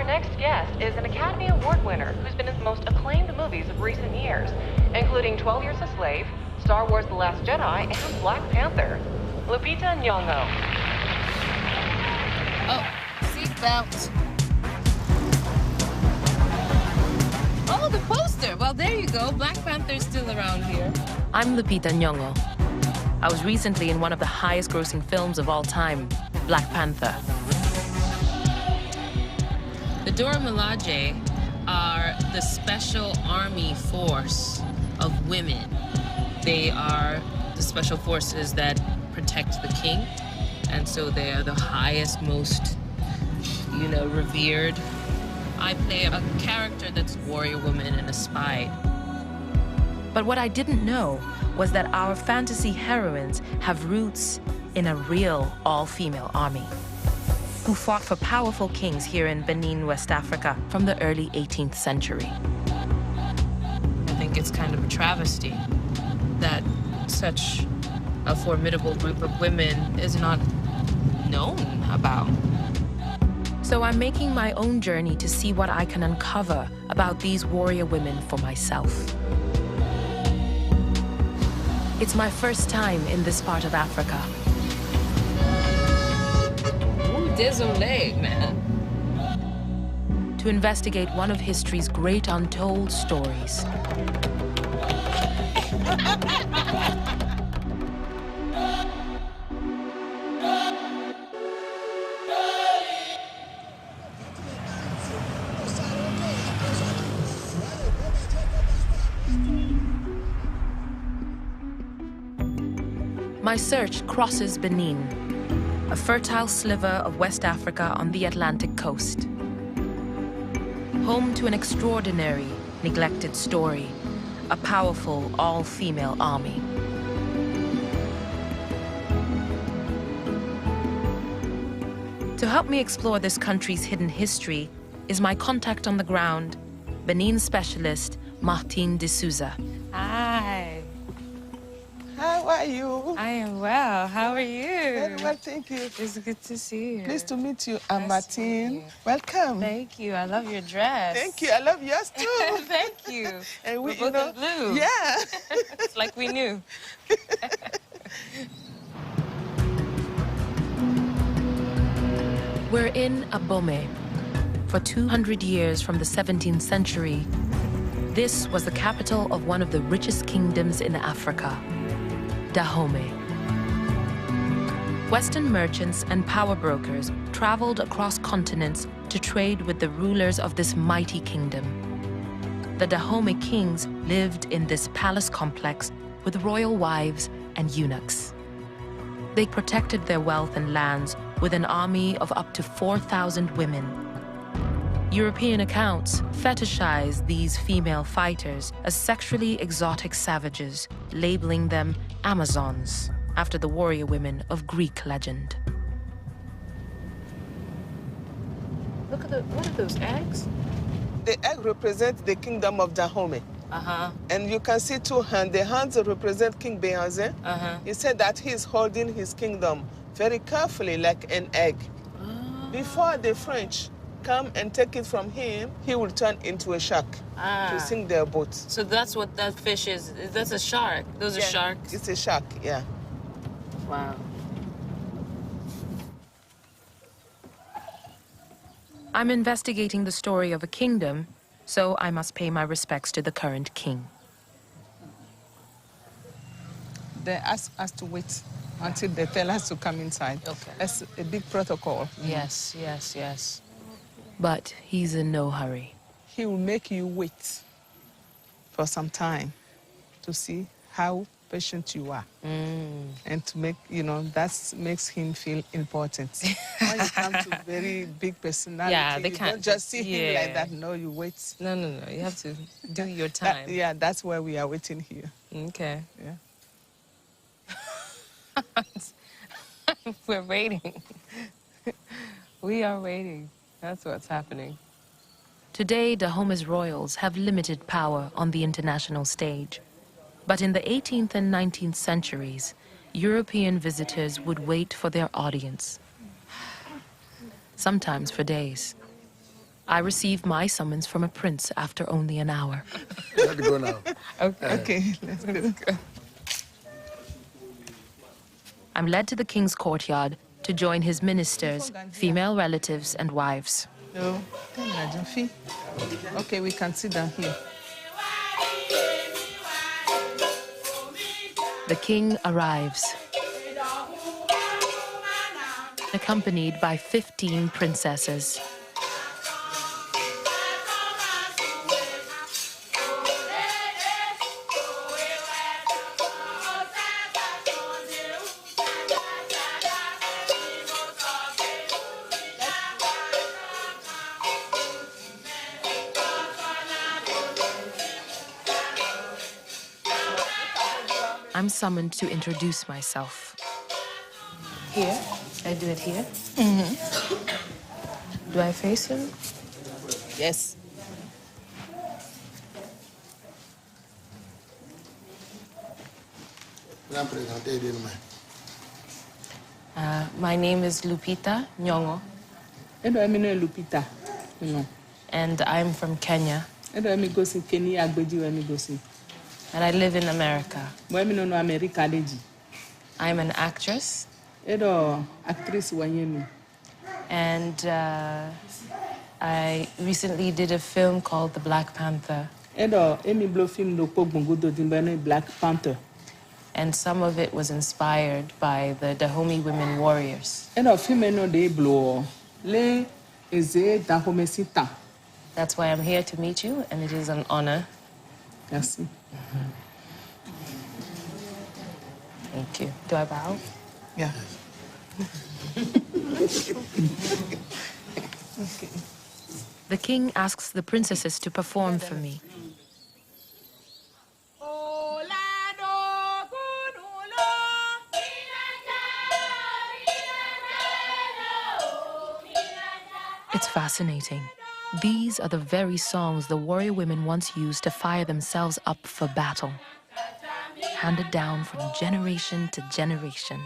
next guest is an Academy Award winner who's been in the most acclaimed movies of recent years, including 12 Years a Slave, Star Wars The Last Jedi, and Black Panther. Lupita Nyong'o. Oh, seatbelt. Oh, the poster. Well, there you go. Black Panther's still around here. I'm Lupita Nyong'o. I was recently in one of the highest grossing films of all time, Black Panther. The Dora Milaje are the special army force of women. They are the special forces that protect the king, and so they are the highest, most, revered. I play a character that's a warrior woman and a spy. But what I didn't know was that our fantasy heroines have roots in a real all-female army who fought for powerful kings here in Benin, West Africa from the early 18th century. I think it's kind of a travesty that such a formidable group of women is not known about. So I'm making my own journey to see what I can uncover about these warrior women for myself. It's my first time in this part of Africa. Ooh, désolé, man. To investigate one of history's great untold stories. My search crosses Benin, a fertile sliver of West Africa on the Atlantic coast. Home to an extraordinary, neglected story, a powerful, all-female army. To help me explore this country's hidden history is my contact on the ground, Benin specialist Martine de Souza. Hi. How are you? I am well. How are you? Very well, thank you. It's good to see you. Pleased to meet you. I'm Nice to meet Martine. you. Welcome. Thank you. I love your dress. Thank you. I love yours too. Thank you. And We're both in blue. Yeah. It's like we knew. We're in Abomey. For 200 years from the 17th century, this was the capital of one of the richest kingdoms in Africa, Dahomey. Western merchants and power brokers traveled across continents to trade with the rulers of this mighty kingdom. The Dahomey kings lived in this palace complex with royal wives and eunuchs. They protected their wealth and lands with an army of up to 4,000 women. European accounts fetishize these female fighters as sexually exotic savages, labeling them Amazons, after the warrior women of Greek legend. Look at what are those eggs? The egg represents the kingdom of Dahomey. Uh-huh. And you can see two hands. The hands represent King Beyanze. Uh-huh. He said that he's holding his kingdom very carefully like an egg. Oh. Before the French come and take it from him, he will turn into a shark to sink their boats. So that's what that fish is. That's a shark. Those are sharks. It's a shark, yeah. Wow. I'm investigating the story of a kingdom, so I must pay my respects to the current king. They ask us to wait until they tell us to come inside. Okay. That's a big protocol. Yes, yes, yes. But he's in no hurry. He will make you wait for some time to see how patient you are. And to make, that makes him feel important. When you come to very big personality, Yeah, they you can't don't just see him like yeah. that. No, you wait. No. You have to do your time. Yeah, that's why we are waiting here. Okay. Yeah. We're waiting. We are waiting. That's what's happening. Today, Dahomey's royals have limited power on the international stage. But in the 18th and 19th centuries, European visitors would wait for their audience, sometimes for days. I receive my summons from a prince after only an hour. You have to go now. Okay, let's go. I'm led to the king's courtyard to join his ministers, female relatives, and wives. No, okay, we can sit down here. The king arrives, accompanied by 15 princesses. I'm summoned to introduce myself. Here? I do it here? Do I face him? Yes. My name is Lupita Nyong'o, Edo emi no Lupita. No. and I'm from Kenya, Edo emi go si Kenya Agoji emi go si. and I live in America. Mo emi no America leji. I'm an actress, Edo actrice wanyemi. and I recently did a film called The Black Panther, Edo emi blow film do pogbongo do dimba no Black Panther. and some of it was inspired by the Dahomey women warriors. Edo film no de blow le eze Dahomey sita. That's why I'm here to meet you, and it is an honor. Merci. Thank you. Do I bow? Yeah. Okay. The king asks the princesses to perform for me. It's fascinating. These are the very songs the warrior women once used to fire themselves up for battle, handed down from generation to generation.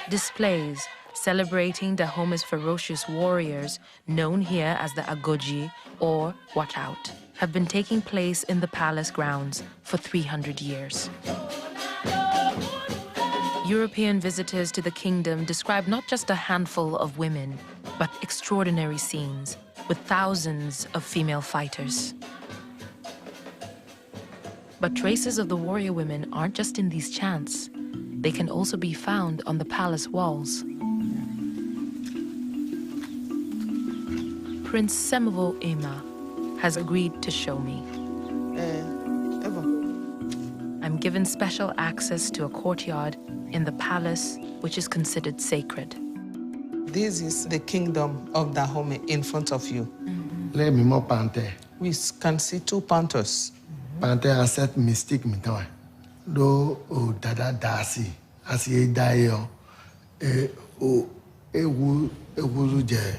Displays celebrating Dahomey's ferocious warriors, known here as the Agoji or Watch Out, have been taking place in the palace grounds for 300 years. European visitors to the kingdom describe not just a handful of women, but extraordinary scenes with thousands of female fighters. But traces of the warrior women aren't just in these chants. They can also be found on the palace walls. Prince Semovo Ema has agreed to show me. I'm given special access to a courtyard in the palace, which is considered sacred. This is the kingdom of Dahomey in front of you. Let me more panther. We can see two panthers. Panther has set mystic me toy. Do o dada dasi asi dayo o ewu je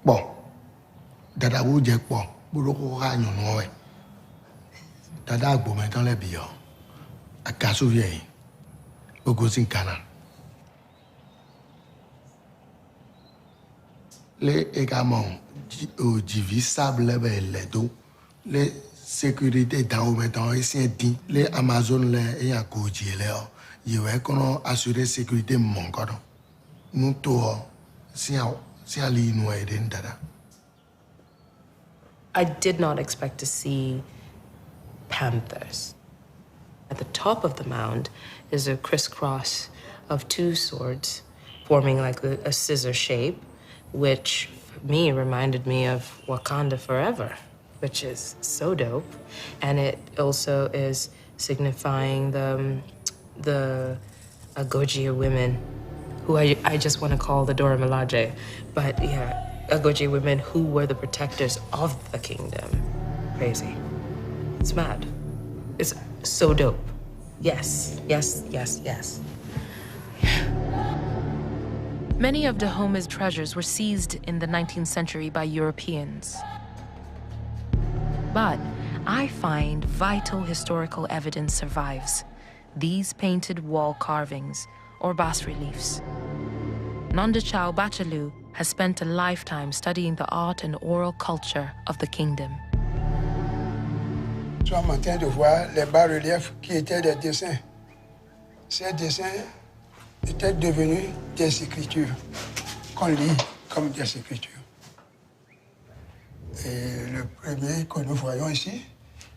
po dada wu je po burúkú ka yan no e dada agbo me tan le bi yo akaso vie ogo sin kana le également o jivi sable be le do le sécurité dans maintenant ici dit les Amazon les et Agoji les il va qu'on assurer sécurité mon corps nous to si ali nous aider dada. I did not expect to see panthers. At the top of the mound is a crisscross of two swords forming like a scissor shape, which for me reminded me of Wakanda Forever, which is so dope. And it also is signifying the Agoji women, who I just want to call the Dora Milaje. But yeah, Agoji women who were the protectors of the kingdom. Crazy. It's mad. It's so dope. Yes, yes, yes, yes. Many of Dahome's treasures were seized in the 19th century by Europeans. But I find vital historical evidence survives. These painted wall carvings, or bas-reliefs. Nondachau Bachalu has spent a lifetime studying the art and oral culture of the kingdom. Nous sommes en train de voir les bas-reliefs qui étaient des dessins. Ces dessins étaient devenus des écritures, qu'on lit comme des écritures. Et le premier que nous voyons ici,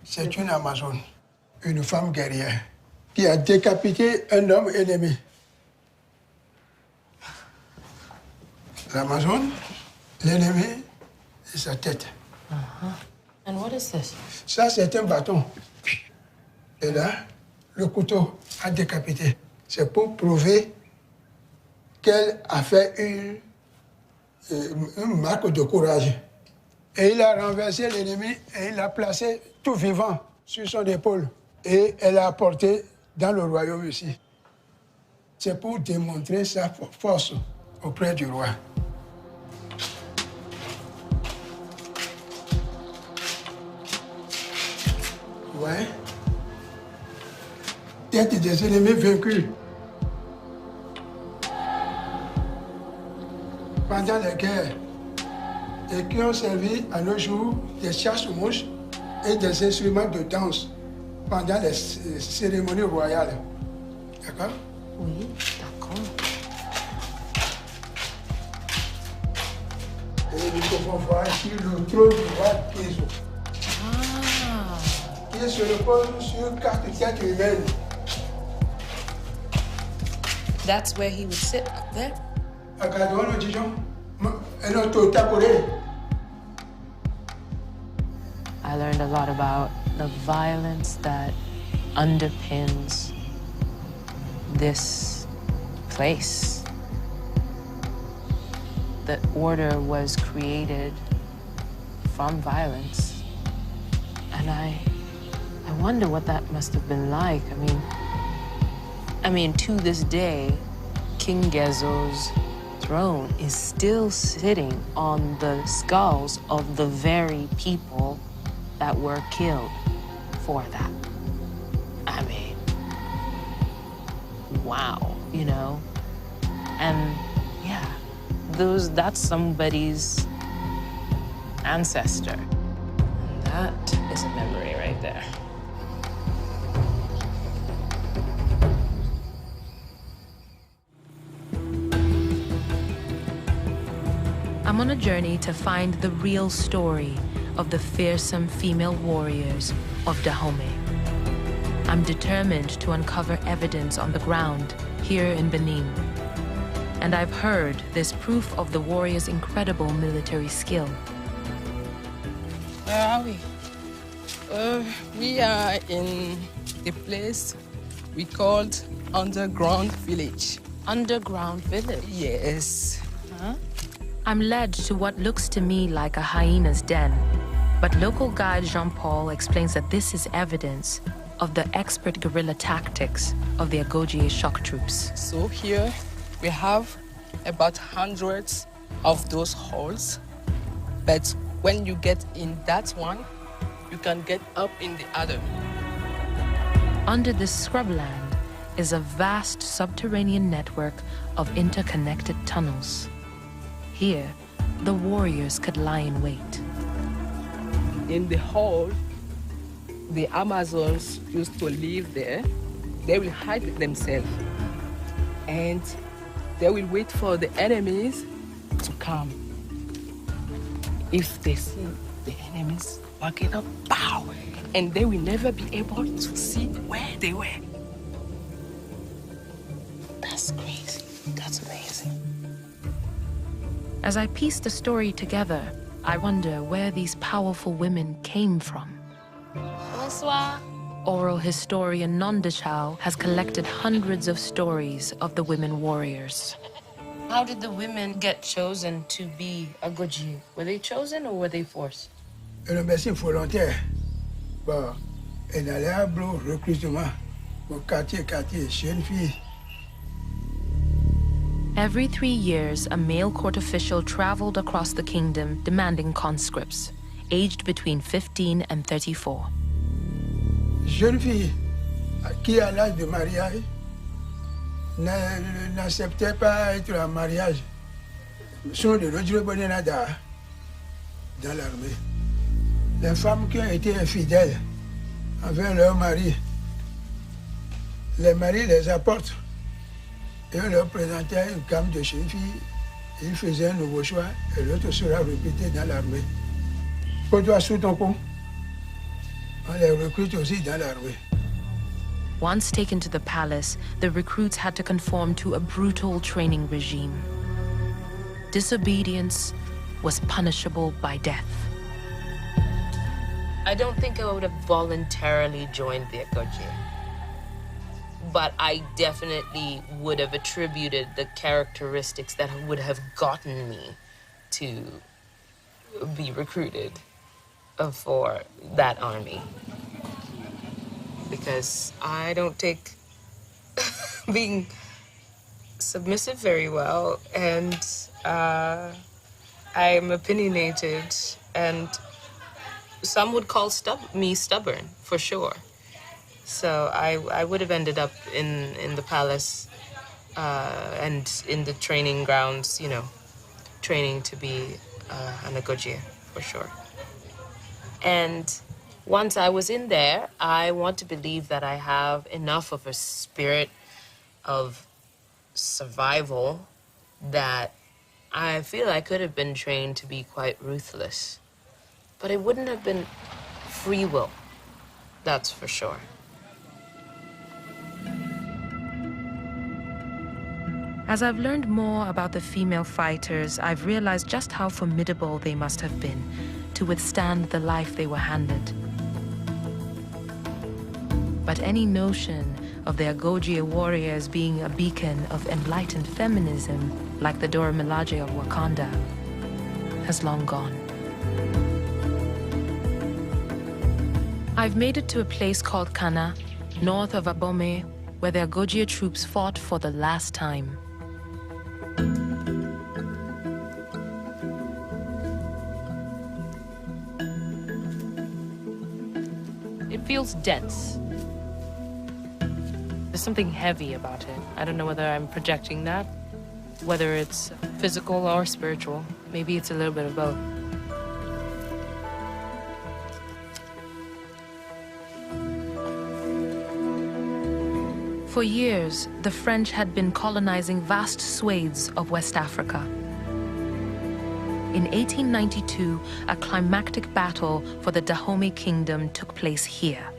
c'est une Amazone, une femme guerrière, qui a décapité un homme ennemi. L'Amazone, l'ennemi et sa tête. And what is this? Ça, c'est un bâton. Et là, le couteau a décapité. C'est pour prouver qu'elle a fait une marque de courage. Et il a renversé l'ennemi et il l'a placé tout vivant sur son épaule. Et elle l'a apporté dans le royaume ici. C'est pour démontrer sa force auprès du roi. Ouais. Tête des ennemis vaincus. Pendant les guerres, et qui ont servi à nos jours des chasse-mouches et des instruments de danse pendant les cérémonies royales. D'accord? Oui, d'accord. Et nous pouvons voir ici le trône du roi Kézo, qui se repose sur 4 têtes humaines. That's where he would sit, up there? Regardons le Dijon, et notre tapouré. I learned a lot about the violence that underpins this place. The order was created from violence. And I wonder what that must have been like. I mean, to this day, King Gezo's throne is still sitting on the skulls of the very people that were killed for that. I mean, wow, you know? And yeah, that's somebody's ancestor. And that is a memory right there. I'm on a journey to find the real story of the fearsome female warriors of Dahomey. I'm determined to uncover evidence on the ground here in Benin. And I've heard there's proof of the warriors' incredible military skill. Where are we? We are in a place we called Underground Village. Underground village? Yes. I'm led to what looks to me like a hyena's den, but local guide Jean-Paul explains that this is evidence of the expert guerrilla tactics of the Agoji shock troops. So here we have about hundreds of those holes, but when you get in that one, you can get up in the other. Under this scrubland is a vast subterranean network of interconnected tunnels. Here, the warriors could lie in wait. In the hole, the Amazons used to live there. They will hide themselves, and they will wait for the enemies to come. If they see the enemies walking up, pow! And they will never be able to see where they were. That's crazy. That's amazing. As I piece the story together, I wonder where these powerful women came from. Bonsoir. Oral historian Nondachau has collected hundreds of stories of the women warriors. How did the women get chosen to be Agoji? Were they chosen or were they forced? Le médecin volontaire, bon, elle allait à Blo, recrutement, au quartier, jeunes filles. Every 3 years, a male court official traveled across the kingdom demanding conscripts, aged between 15 and 34. Jeune fille qui, à l'âge de mariage, n'acceptait pas être en mariage, sont de l'autre bonne dans l'armée. Les femmes qui ont été infidèles envers leur mari, les maris les apportent et on leur présentait une gamme de jeunes filles. Ils faisaient un nouveau choix et l'autre sera répété dans l'armée. Pour toi, sous ton pont, on les recrute aussi dans l'armée. Once taken to the palace, the recruits had to conform to a brutal training regime. Disobedience was punishable by death. I don't think I would have voluntarily joined the Agoji, but I definitely would have attributed the characteristics that would have gotten me to be recruited for that army. Because I don't take being submissive very well, and I'm opinionated, and some would call me stubborn, for sure. So I would have ended up in the palace and in the training grounds, you know, training to be an Agoji, for sure. And once I was in there, I want to believe that I have enough of a spirit of survival that I feel I could have been trained to be quite ruthless. But it wouldn't have been free will, that's for sure. As I've learned more about the female fighters, I've realized just how formidable they must have been to withstand the life they were handed. But any notion of the Agoji warriors being a beacon of enlightened feminism, like the Dora Milaje of Wakanda, has long gone. I've made it to a place called Kana, north of Abome, where the Agoji troops fought for the last time. It feels dense. There's something heavy about it. I don't know whether I'm projecting that, whether it's physical or spiritual. Maybe it's a little bit of both. For years, the French had been colonizing vast swathes of West Africa. In 1892, a climactic battle for the Dahomey Kingdom took place here.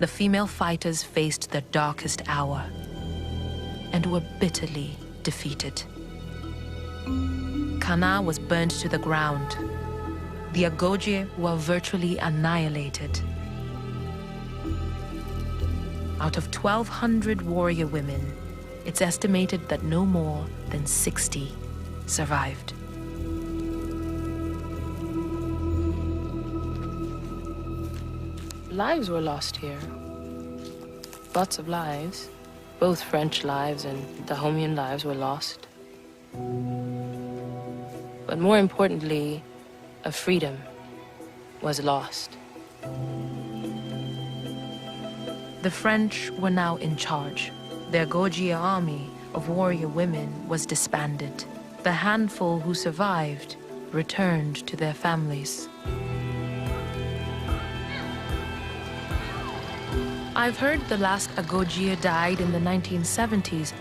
The female fighters faced their darkest hour and were bitterly defeated. Kana was burned to the ground. The Agoji were virtually annihilated. Out of 1,200 warrior women, it's estimated that no more than 60 survived. Lives were lost here. Lots of lives. Both French lives and Dahomean lives were lost. But more importantly, a freedom was lost. The French were now in charge. The Agoji army of warrior women was disbanded. The handful who survived returned to their families. I've heard the last Agoji died in the 1970s,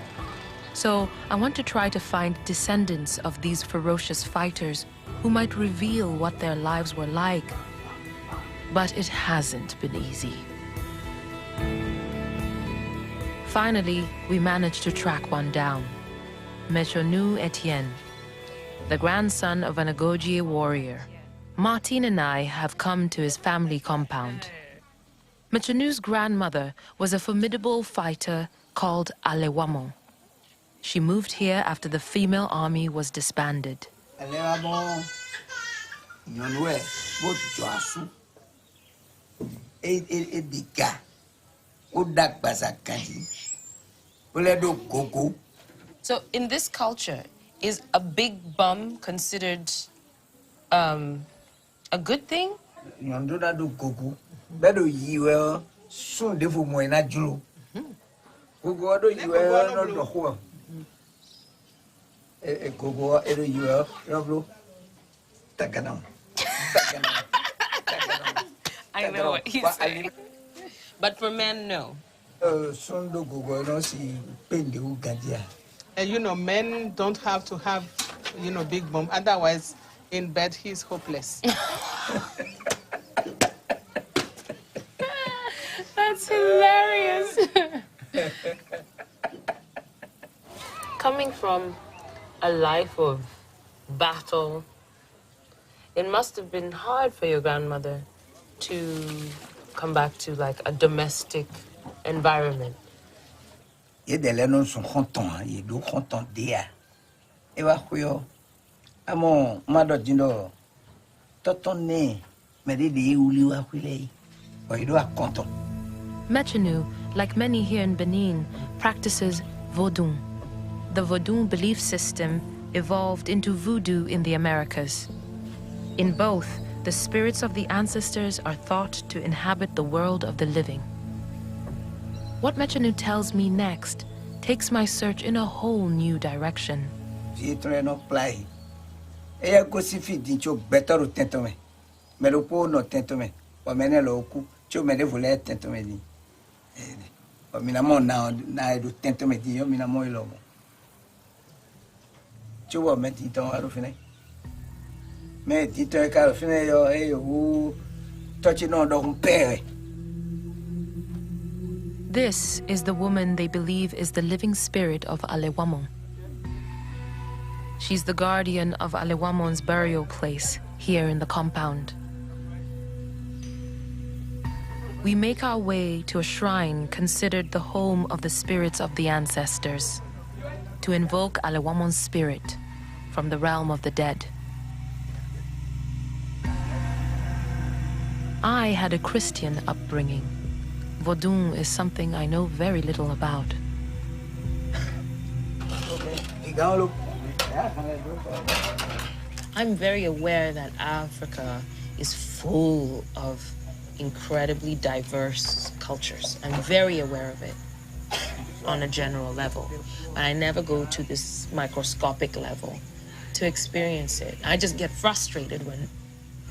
so I want to try to find descendants of these ferocious fighters who might reveal what their lives were like. But it hasn't been easy. Finally, we managed to track one down. Mechonu Etienne, the grandson of an Agoji warrior. Martine and I have come to his family compound. Mechonu's grandmother was a formidable fighter called Alewamo. She moved here after the female army was disbanded. So in this culture, is a big bum considered a good thing? Nyondona do gogo. Bedo yiwe soon defu mo ina julu. Gogo do yiwe no do ho. Gogo edo yiwe roblo. Taganam. I know what he's saying. But for men, no. Soon do gogo no si pende u gadia. And you know, men don't have to have, you know, big bum. Otherwise, in bed, he's hopeless. That's hilarious. Coming from a life of battle, it must have been hard for your grandmother to come back to like a domestic environment. Ye de le non son content, ye do content dia. E wa kuyo. Amo mado jindo totone me de uli wa kuile. Wa do a content. Mechanu, like many here in Benin, practices Vodun. The Vodun belief system evolved into voodoo in the Americas. In both, the spirits of the ancestors are thought to inhabit the world of the living. What Mechanu tells me next takes my search in a whole new direction. Si tre no play. E go si fi di cho better o tento me. Me lo po no tento me. O mene lo ku cho me de vole tento me di. O mina mo na do tento me di yo mina mo lo. Cho wa me ti ton aro fine. Me ti to e ka fine yo e o touch no do pere. This is the woman they believe is the living spirit of Alewamon. She's the guardian of Alewamon's burial place here in the compound. We make our way to a shrine considered the home of the spirits of the ancestors, to invoke Alewamon's spirit from the realm of the dead. I had a Christian upbringing. Vodun is something I know very little about. I'm very aware that Africa is full of incredibly diverse cultures. I'm very aware of it on a general level. But I never go to this microscopic level to experience it. I just get frustrated when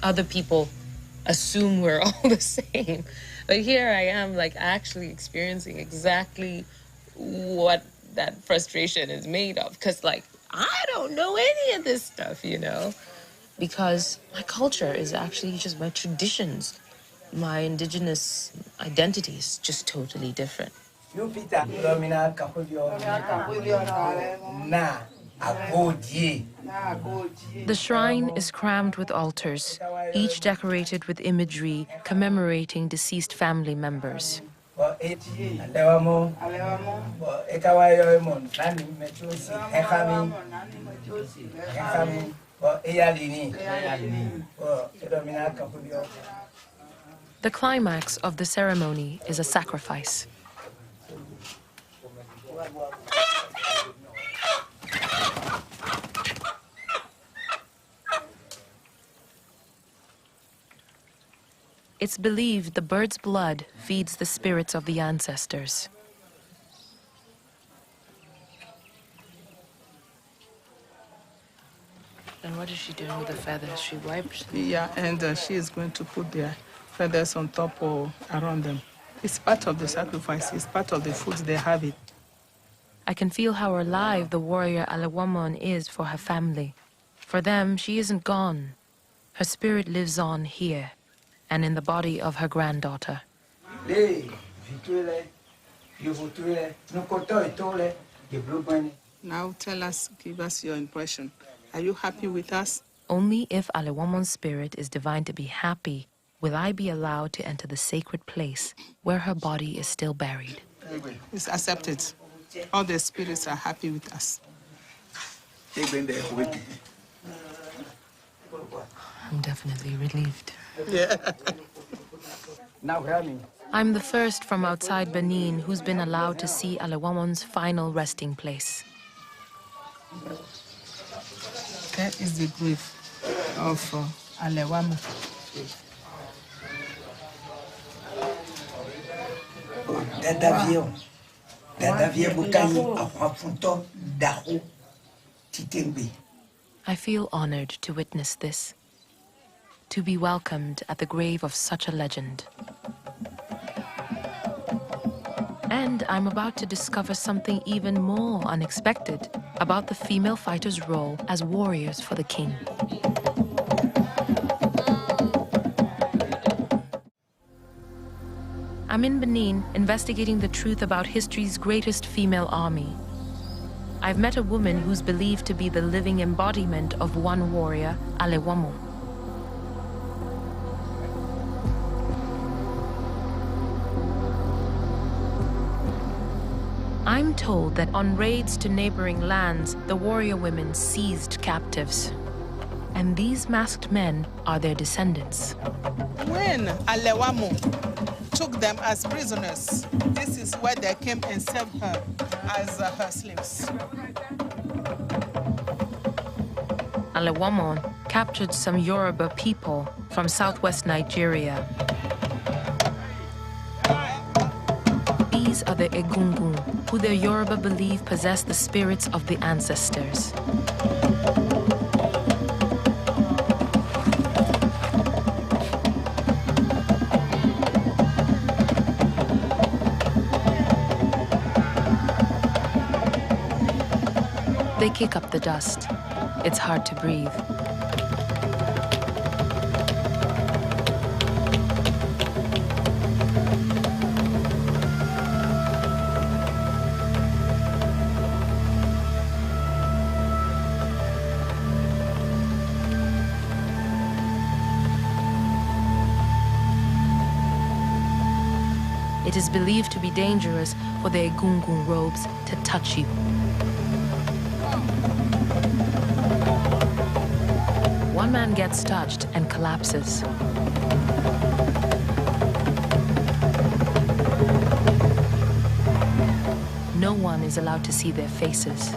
other people assume we're all the same. But here I am, like, actually experiencing exactly what that frustration is made of. Because, like, I don't know any of this stuff, you know? Because my culture is actually just my traditions. My indigenous identity is just totally different. Lupita Nyong'o na Agoji. The shrine is crammed with altars, each decorated with imagery commemorating deceased family members. The climax of the ceremony is a sacrifice. It's believed the bird's blood feeds the spirits of the ancestors. And what is she doing with the feathers? She wipes? Yeah, and she is going to put their feathers on top or around them. It's part of the sacrifice. It's part of the food they have it. I can feel how alive the warrior Alewamon is for her family. For them, she isn't gone. Her spirit lives on here, and in the body of her granddaughter. Now tell us, give us your impression. Are you happy with us? Only if Alewamon's spirit is divine to be happy will I be allowed to enter the sacred place where her body is still buried. It's accepted. All the spirits are happy with us. I'm definitely relieved. Yeah. I'm the first from outside Benin who's been allowed to see Alewamon's final resting place. is the grave of Alewamo. I feel honored to witness this, to be welcomed at the grave of such a legend. And I'm about to discover something even more unexpected about the female fighters' role as warriors for the king. I'm in Benin investigating the truth about history's greatest female army. I've met a woman who's believed to be the living embodiment of one warrior, Alewamo. I'm told that on raids to neighboring lands, the warrior women seized captives. And these masked men are their descendants. When Alewamo took them as prisoners, this is where they came and served her as her slaves. Alewamo captured some Yoruba people from southwest Nigeria. These are the Egungun, who the Yoruba believe possess the spirits of the ancestors. They kick up the dust. It's hard to breathe. It is believed to be dangerous for the Egungun robes to touch you. One man gets touched and collapses. No one is allowed to see their faces.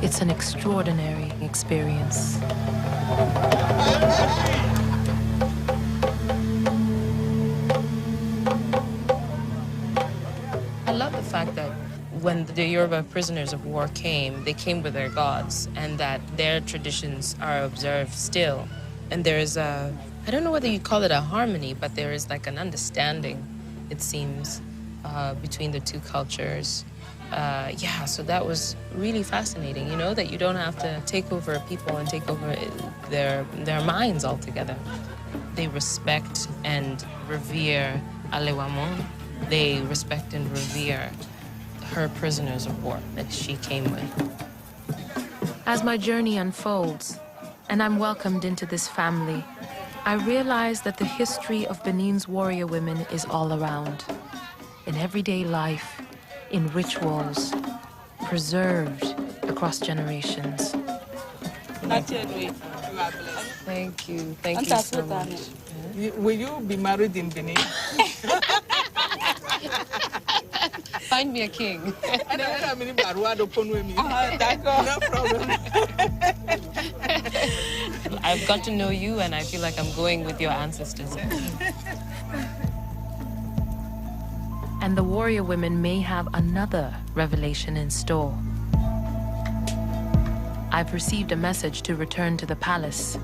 It's an extraordinary experience. I love the fact that when the Yoruba prisoners of war came, they came with their gods, and that their traditions are observed still. And there is a, I don't know whether you call it a harmony, but there is like an understanding, it seems, between the two cultures. Yeah, so that was really fascinating, you know, that you don't have to take over people and take over their minds altogether. They respect and revere Alewamo. They respect and revere her prisoners of war that she came with. As my journey unfolds, and I'm welcomed into this family, I realize that the history of Benin's warrior women is all around, in everyday life, in rituals, preserved across generations. Thank you so much. Will you be married in Benin? Find me a king. No problem. I've got to know you, and I feel like I'm going with your ancestors. And the warrior women may have another revelation in store. I've received a message to return to the palace.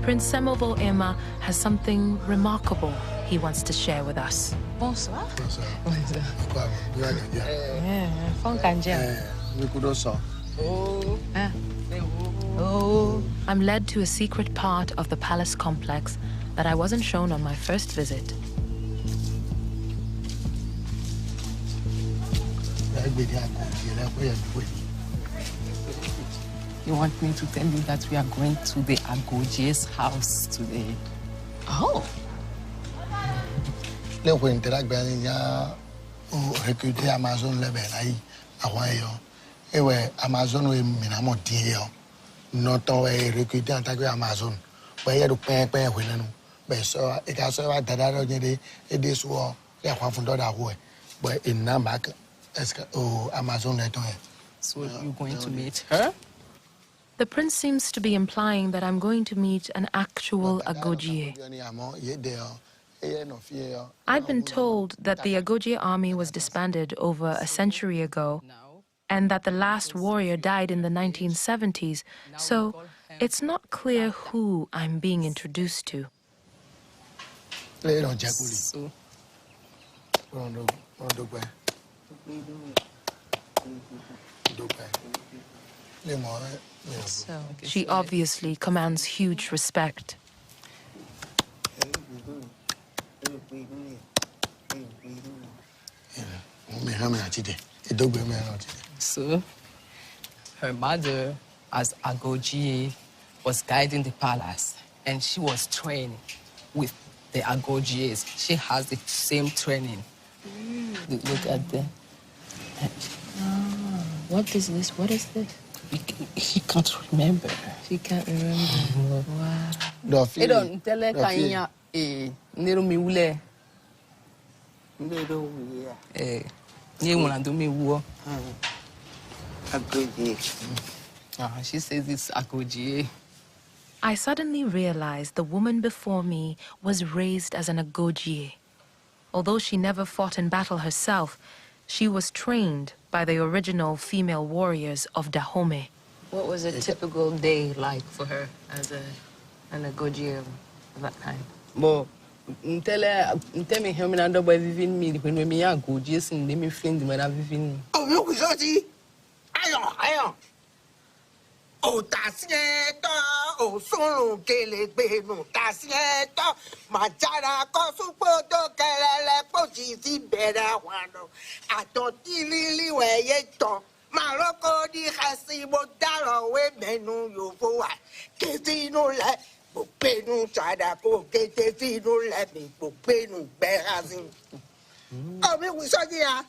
Prince Semovo Emma has something remarkable he wants to share with us. Bonsoir. I'm led to a secret part of the palace complex that I wasn't shown on my first visit. You want me to tell you that we are going to the Agoji's house today? Oh. Le ko interact ben ya o recruter Amazon le ben ai awan yo. E we Amazon we mina mo din yo. No to we recruter en tant que Amazon. Ba ya do pen we nanu. Be so e ka so wa dada ro nyede e de so ya kwa fun do da ho. But in Namak Amazon le ton. So you're going to meet her? The prince seems to be implying that I'm going to meet an actual Agoji. I'd been told that the Agoji army was disbanded over a century ago and that the last warrior died in the 1970s, so it's not clear who I'm being introduced to. So, She obviously commands huge respect. so her mother, as Agoji, was guiding the palace, and she was training with the Agojis. She has the same training. Look at them. What is this? What is this? He can't remember. She can't remember. Wow. I don't tell her kanya nero mi ule. Ni wona do mi wo. Agoji. She says it's Agoji. I suddenly realized the woman before me was raised as an Agoji. Although she never fought in battle herself, she was trained by the original female warriors of Dahomey. What was a typical day like for her as an Agoji of that time? But tell me how many other boys viving me when we are Agoji and let me friend them and viving. Oh, look, Zoji. Ayon. Oh, tasieto. Oh, solo kele benu tasieto. Majara kosupoto kelele pojisi bera wano. Atoti lili weyeto. Maroko di hasibo daro we menu yofoa. Kesino le bopenu chadako ketesino le mi bopenu berazin. Oh, me wisoji ya.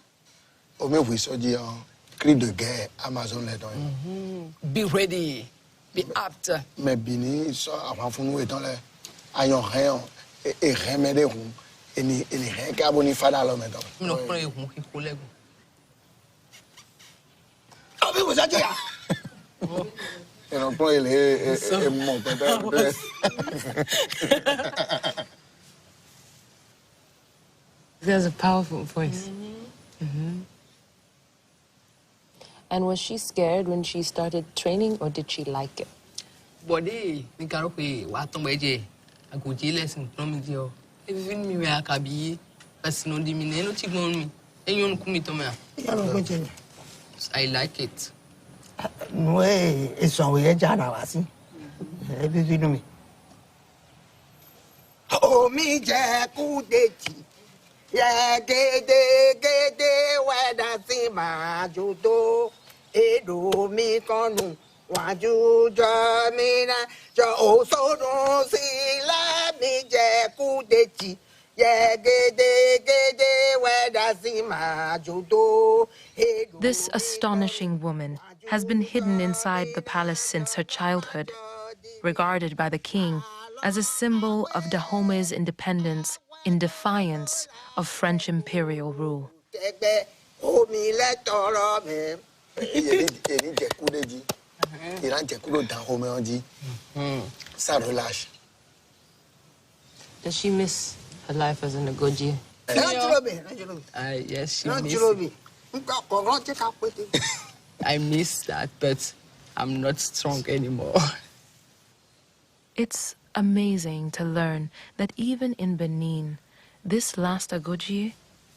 Oh, me wisoji ya. Cri de guerre, Amazon le don. Be ready. Be apt. Mais Benin, ça, avant de nous étant là, ayons rien, et rien de roux, et ni rien qu'à bonne fada là maintenant. Non, pas les roux qui collèguent. Oh, mais vous êtes là. Et non, pas les mon père. She has a powerful voice. And was she scared when she started training, or did she like it? Body, ni karo pe wa ton beje. Agoji lesson from me jo. Even me we akabi, person on di mi no tigbon mi. Eyon ku mi to me. I like it. No, it's on we jana wasi. Ebi vinu mi. Oh, mi je ku deji. Yeah, gede, weda si ma judo. Edo mi konu, waju jamina, jo oso no si la mi je kudechi. Yeah, gede, weda si ma judo. This astonishing woman has been hidden inside the palace since her childhood, regarded by the king as a symbol of Dahomey's independence in defiance of French imperial rule. Does she miss her life as an Agoji? Yes, she misses it. I miss that, but I'm not strong anymore. It's amazing to learn that even in Benin, this last Agoji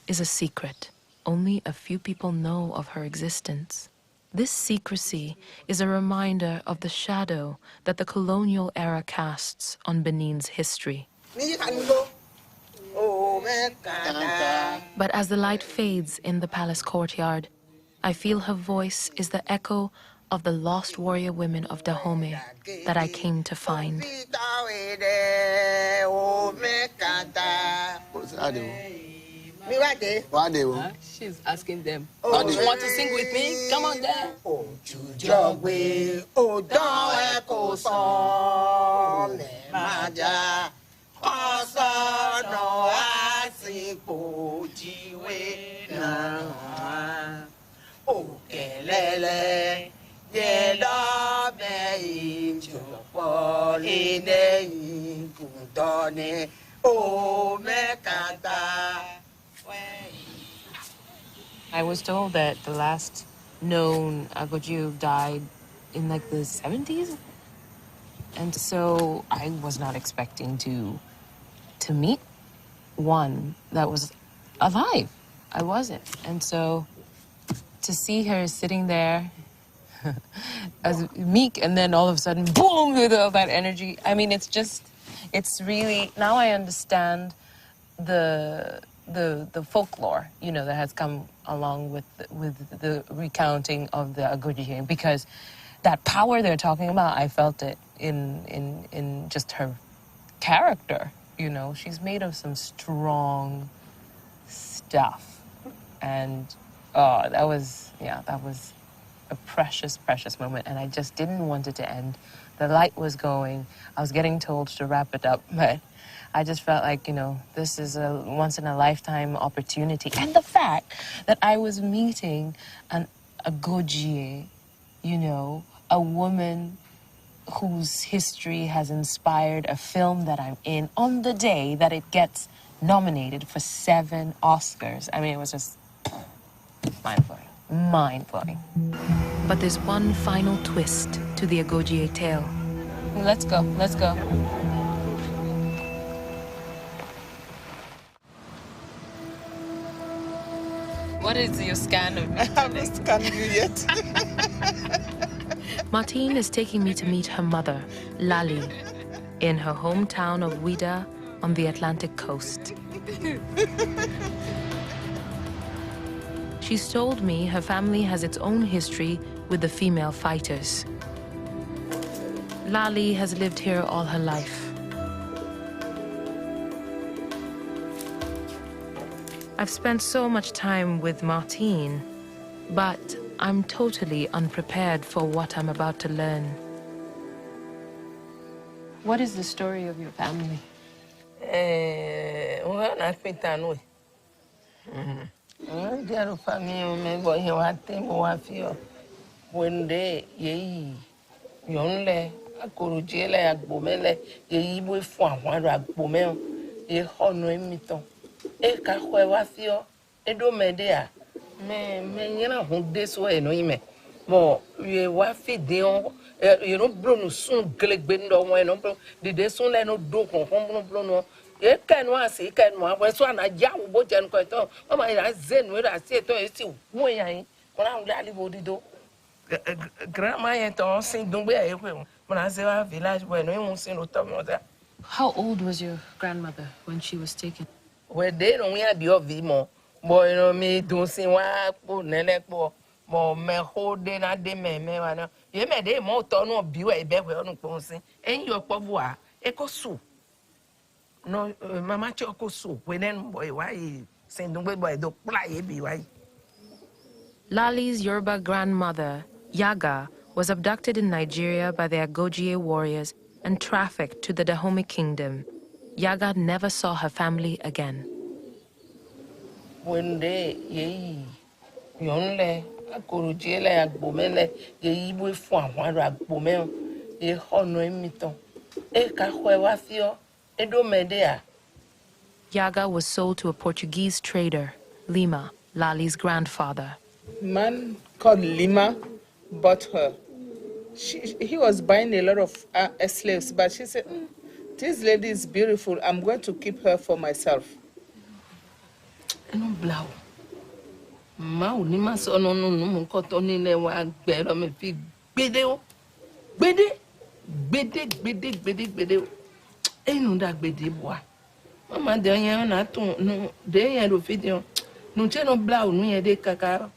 is a secret. Only a few people know of her existence. This secrecy is a reminder of the shadow that the colonial era casts on Benin's history. But as the light fades in the palace courtyard, I feel her voice is the echo of the lost warrior women of Dahomey that I came to find. She's asking them. Oh, you want to sing with me? Come on there. I was told that the last known Agoji died in like the 70s. And so I was not expecting to meet one that was alive. I wasn't. And so to see her sitting there as meek and then all of a sudden, boom, with all that energy. I mean, it's really, now I understand the folklore, that has come along with the recounting of the Agoji, because that power they're talking about, I felt it in just her character. She's made of some strong stuff, and that was a precious moment, and I just didn't want it to end. The light was going. I was getting told to wrap it up, but I just felt like, this is a once-in-a-lifetime opportunity. And the fact that I was meeting an Agoji, a woman whose history has inspired a film that I'm in on the day that it gets nominated for 7 Oscars. I mean, it was just mind-blowing. But there's one final twist to the Agoji tale. Let's go. What is your scan of me? I haven't scanned you yet. Martine is taking me to meet her mother, Lali, in her hometown of Ouida on the Atlantic coast. She's told me her family has its own history with the female fighters. Lali has lived here all her life. I've spent so much time with Martine, but I'm totally unprepared for what I'm about to learn. What is the story of your family? How old was your grandmother when she was taken? They don't have the of boy, me don't see what more me hold in at the me. You may de more no be a better on posing, and your pavoa, echo soup. No, Mamma Choco soup, when then boy, why send away by the play be why. Lali's Yoruba grandmother, Yaga, was abducted in Nigeria by the Agoji warriors and trafficked to the Dahomey kingdom. Yaga never saw her family again. When they yonle akorujele agbomele ibu fun awon agbome e hono emito e ka hwe wa fio e do medea. Yaga was sold to a Portuguese trader, Lima, Lali's grandfather. Man called Lima bought her. He was buying a lot of slaves, but she said, this lady is beautiful. I'm going to keep her for myself. No blau. Ma ò ní má sọ no nǹkan tó ní le wa gbe lo me fi gbede o. Gbede. E nu da gbede boa. Mama de yan na tun no de yan lo fi de no che no blau nu ye de kaka.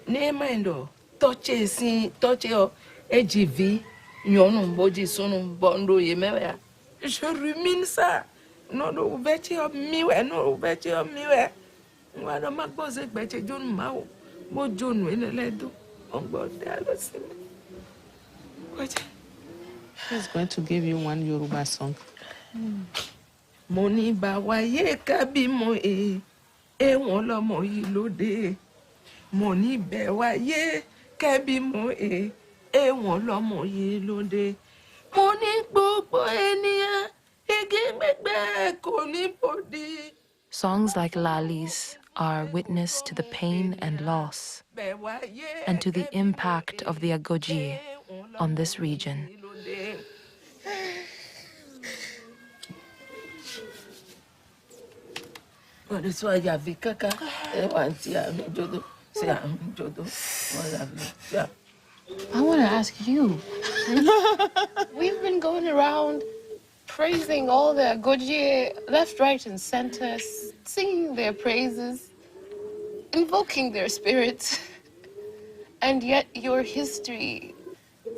Ne mind o. touche si touche o EGV nyonu mboji sunu bondo yemewa. Je rumine ça. Non no ubechi o miwe no ubechi o miwe. Ngwana makboze gbeche jonu mawo. Mo jonu eneledo. Ongbo de alosime. He's going to give you one Yoruba song. Moni ba waye kabi mo won lomo yi lode. Moni be waye kabi mo won lomo yi lode. Moni gbogbo eniyan igi gbegbe ko ni bodi. Songs like Lali's are witness to the pain and loss and to the impact of the Agoji on this region. I want to ask you. We've been going around praising all the Agoji left, right, and center, singing their praises, invoking their spirits. And yet your history,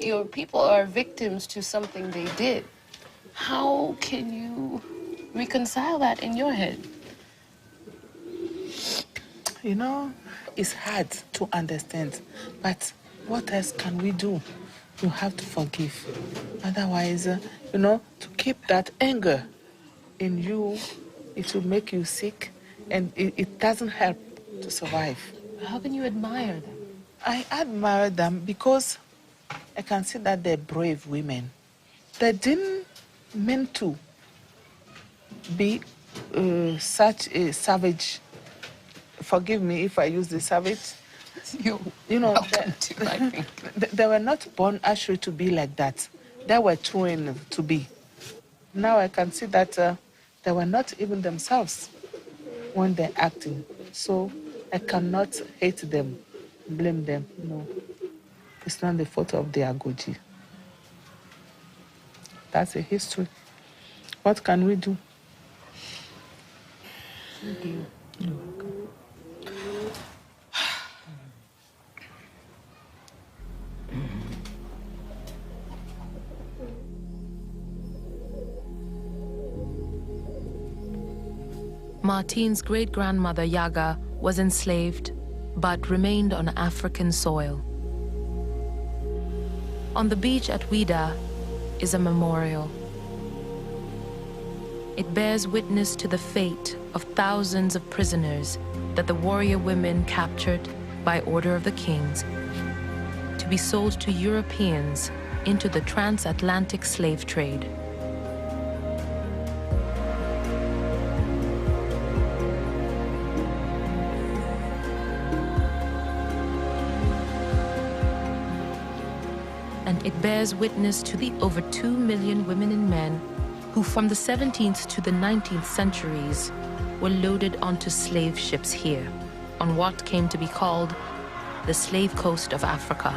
your people are victims to something they did. How can you reconcile that in your head? You know, it's hard to understand, but what else can we do? You have to forgive. Otherwise, to keep that anger in you, it will make you sick, and it doesn't help to survive. How can you admire them? I admire them because I can see that they're brave women. They didn't mean to be such a savage. Forgive me if I use the savage. They were not born actually to be like that. They were trained to be. Now I can see that they were not even themselves when they're acting. So I cannot hate them, blame them. No, it's not the fault of the Agoji. That's a history. What can we do? Thank you. You're welcome. Martine's great-grandmother Yaga was enslaved, but remained on African soil. On the beach at Ouida is a memorial. It bears witness to the fate of thousands of prisoners that the warrior women captured by order of the kings to be sold to Europeans into the transatlantic slave trade. And it bears witness to the over 2 million women and men who from the 17th to the 19th centuries were loaded onto slave ships here on what came to be called the slave coast of Africa.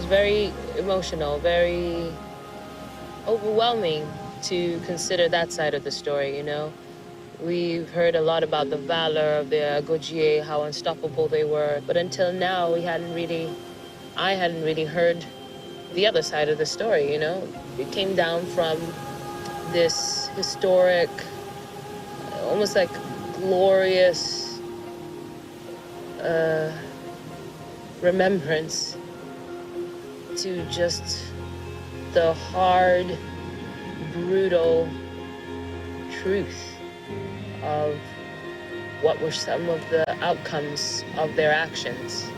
Very emotional, very overwhelming to consider that side of the story, We've heard a lot about the valor of the Agoji, how unstoppable they were, but until now I hadn't really heard the other side of the story, It came down from this historic, almost like glorious remembrance to just the hard, brutal truth of what were some of the outcomes of their actions.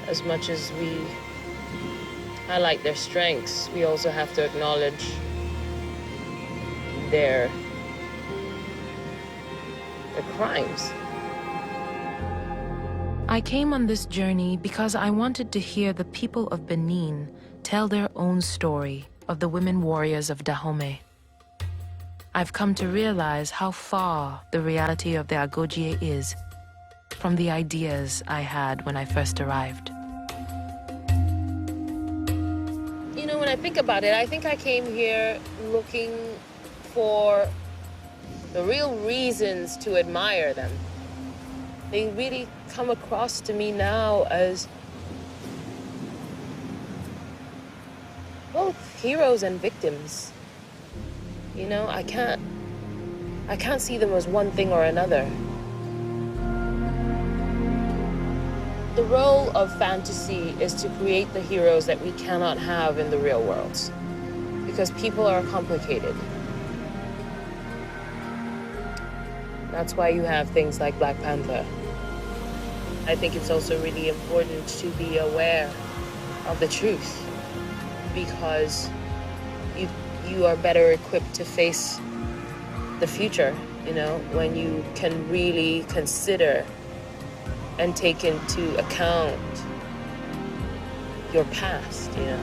As much as we highlight their strengths, we also have to acknowledge their crimes. I came on this journey because I wanted to hear the people of Benin tell their own story of the women warriors of Dahomey. I've come to realize how far the reality of the Agoji is from the ideas I had when I first arrived. You know, when I think about it, I think I came here looking for the real reasons to admire them. They really come across to me now as both heroes and victims. You know, I can't see them as one thing or another. The role of fantasy is to create the heroes that we cannot have in the real world, because people are complicated. That's why you have things like Black Panther. I think it's also really important to be aware of the truth, because you are better equipped to face the future, you know, when you can really consider and take into account your past, you know.